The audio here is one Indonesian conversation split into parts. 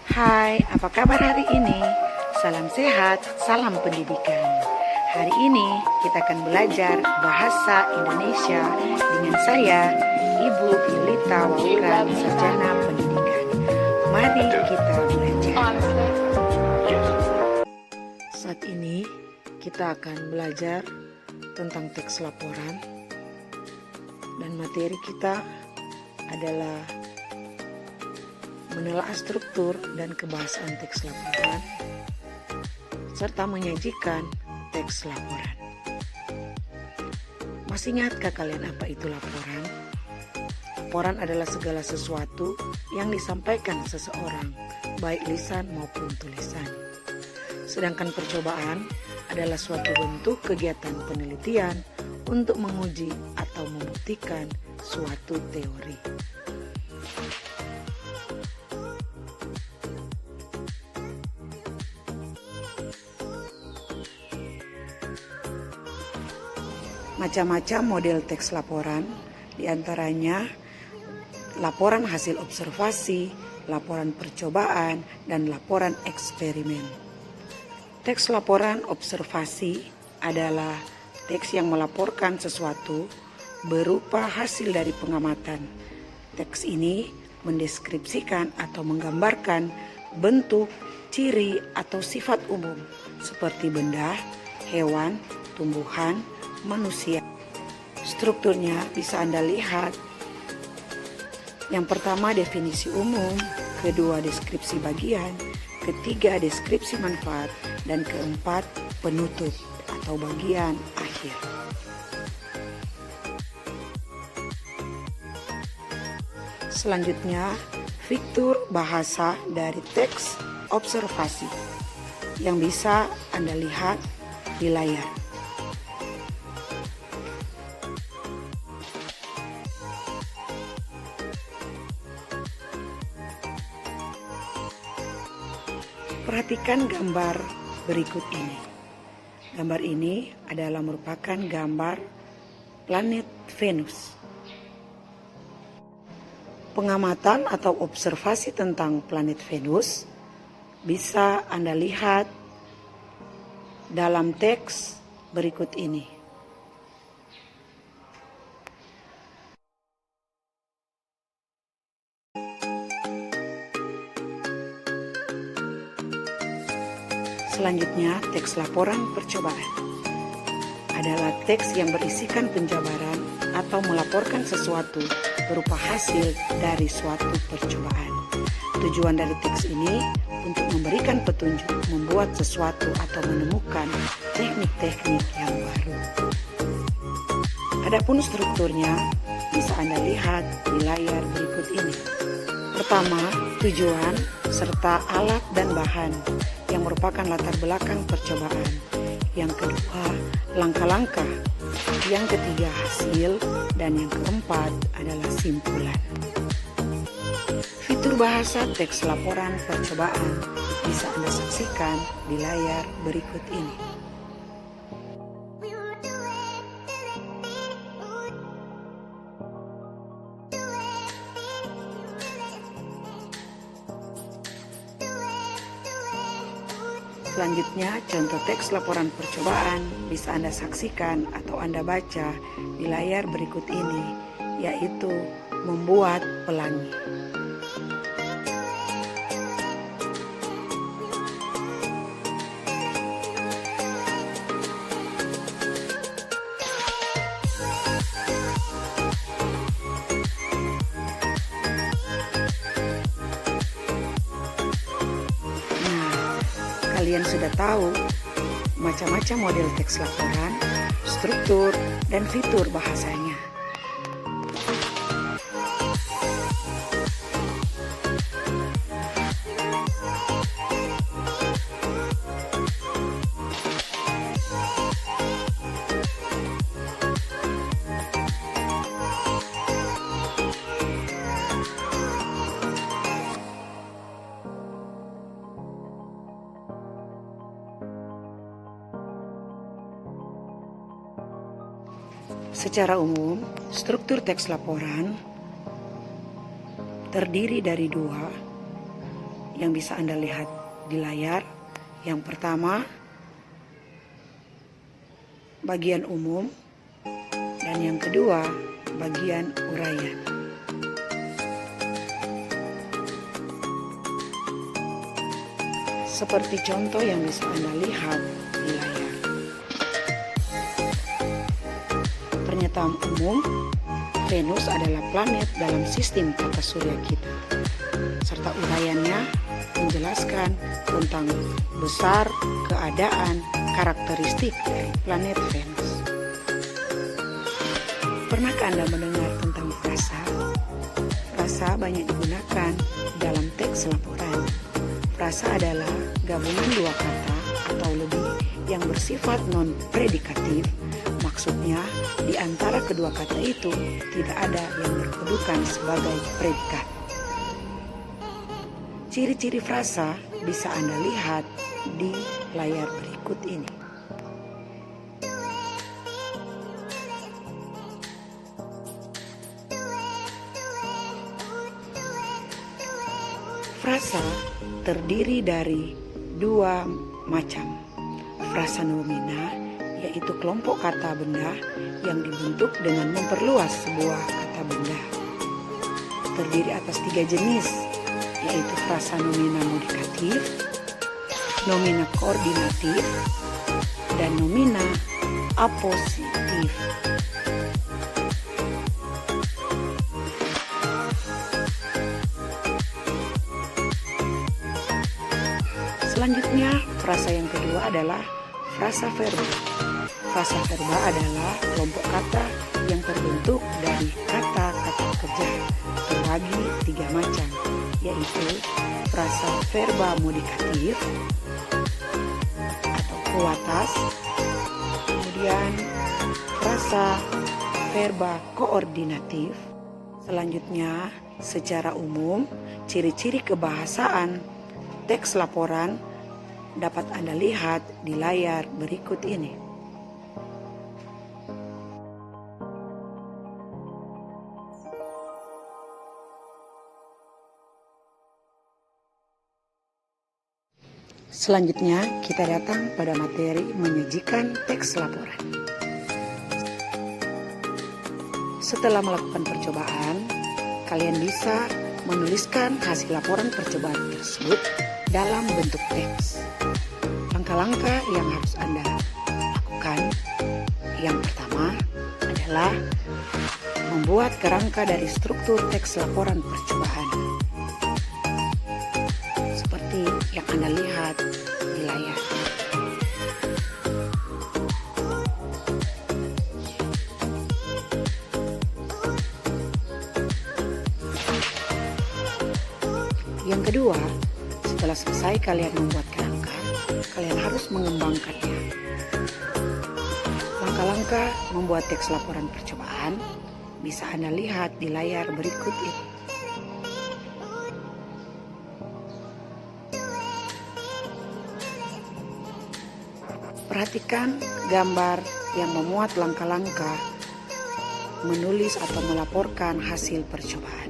Hai, apa kabar hari ini? Salam sehat, salam pendidikan. Hari ini kita akan belajar bahasa Indonesia dengan saya, Ibu Yulita Wauran, Sarjana Pendidikan. Mari kita belajar. Saat ini kita akan belajar tentang teks laporan dan materi kita adalah menelaah struktur dan kebahasaan teks laporan serta menyajikan teks laporan. Masih ingatkah kalian apa itu laporan? Laporan adalah segala sesuatu yang disampaikan seseorang, baik lisan maupun tulisan. Sedangkan percobaan adalah suatu bentuk kegiatan penelitian untuk menguji atau membuktikan suatu teori. Macam-macam model teks laporan, diantaranya laporan hasil observasi, laporan percobaan, dan laporan eksperimen. Teks laporan observasi adalah teks yang melaporkan sesuatu berupa hasil dari pengamatan. Teks ini mendeskripsikan atau menggambarkan bentuk, ciri, atau sifat umum seperti benda, hewan, tumbuhan, manusia. Strukturnya bisa Anda lihat. Yang pertama definisi umum, kedua deskripsi bagian, ketiga deskripsi manfaat, dan keempat penutup atau bagian akhir. Selanjutnya, fitur bahasa dari teks observasi yang bisa Anda lihat di layar. Perhatikan gambar berikut ini. Gambar ini adalah merupakan gambar planet Venus. Pengamatan atau observasi tentang planet Venus bisa Anda lihat dalam teks berikut ini. Selanjutnya, teks laporan percobaan adalah teks yang berisikan penjabaran atau melaporkan sesuatu berupa hasil dari suatu percobaan. Tujuan dari teks ini untuk memberikan petunjuk membuat sesuatu atau menemukan teknik-teknik yang baru. Adapun strukturnya bisa Anda lihat di layar berikut ini. Pertama, tujuan serta alat dan bahan yang merupakan latar belakang percobaan. Yang kedua, langkah-langkah. Yang ketiga, hasil. Dan yang keempat adalah simpulan. Fitur bahasa teks laporan percobaan bisa Anda saksikan di layar berikut ini. Selanjutnya, contoh teks laporan percobaan bisa Anda saksikan atau Anda baca di layar berikut ini, yaitu membuat pelangi. Kalian sudah tahu macam-macam model teks laporan, struktur, dan fitur bahasanya. Secara umum, struktur teks laporan terdiri dari dua, yang bisa Anda lihat di layar. Yang pertama, bagian umum, dan yang kedua, bagian uraian. Seperti contoh yang bisa Anda lihat di layar. Pernyataan umum, Venus adalah planet dalam sistem tata surya kita, serta uraiannya menjelaskan tentang besar keadaan karakteristik dari planet Venus. Pernahkah Anda mendengar tentang frasa? Frasa banyak digunakan dalam teks laporan. Frasa adalah gabungan dua kata atau lebih yang bersifat non-predikatif. Maksudnya, di antara kedua kata itu tidak ada yang berkedudukan sebagai predikat. Ciri-ciri frasa bisa Anda lihat di layar berikut ini. Frasa terdiri dari dua macam. Frasa nomina, yaitu kelompok kata benda yang dibentuk dengan memperluas sebuah kata benda. Terdiri atas tiga jenis, yaitu frasa nomina modikatif, nomina koordinatif, dan nomina apositif. Selanjutnya, frasa yang kedua adalah frasa verba. Frasa verba adalah kelompok kata yang terbentuk dari kata-kata kerja terbagi tiga macam, yaitu frasa verba modikatif atau kuatas, kemudian frasa verba koordinatif. Selanjutnya, secara umum, ciri-ciri kebahasaan teks laporan dapat Anda lihat di layar berikut ini. Selanjutnya, kita datang pada materi menyajikan teks laporan. Setelah melakukan percobaan, kalian bisa menuliskan hasil laporan percobaan tersebut dalam bentuk teks. Langkah-langkah yang harus Anda lakukan, yang pertama adalah membuat kerangka dari struktur teks laporan percobaan, seperti yang Anda lihat di layar. Yang kedua, setelah selesai kalian membuat kerangka, kalian harus mengembangkannya. Langkah-langkah membuat teks laporan percobaan bisa Anda lihat di layar berikut ini. Perhatikan gambar yang memuat langkah-langkah menulis atau melaporkan hasil percobaan.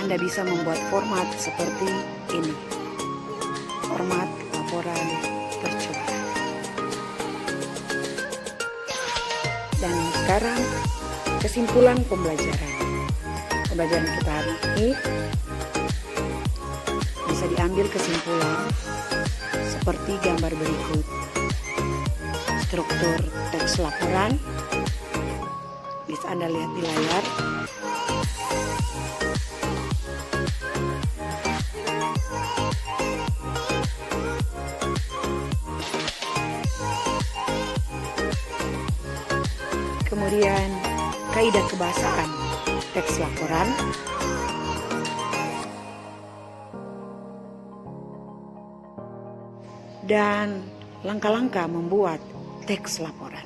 Anda bisa membuat format seperti ini. Format laporan percobaan. Dan sekarang kesimpulan pembelajaran. Pembelajaran kita hari ini bisa diambil kesimpulan seperti gambar berikut. Struktur teks laporan bisa Anda lihat di layar. Kemudian kaidah kebahasaan teks laporan, dan langkah-langkah membuat teks laporan.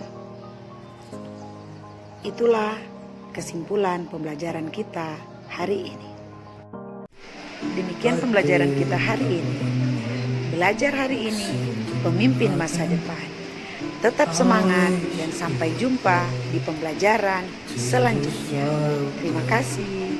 Itulah kesimpulan pembelajaran kita hari ini. Demikian pembelajaran kita hari ini. Belajar hari ini, pemimpin masa depan. Tetap semangat dan sampai jumpa di pembelajaran selanjutnya. Terima kasih.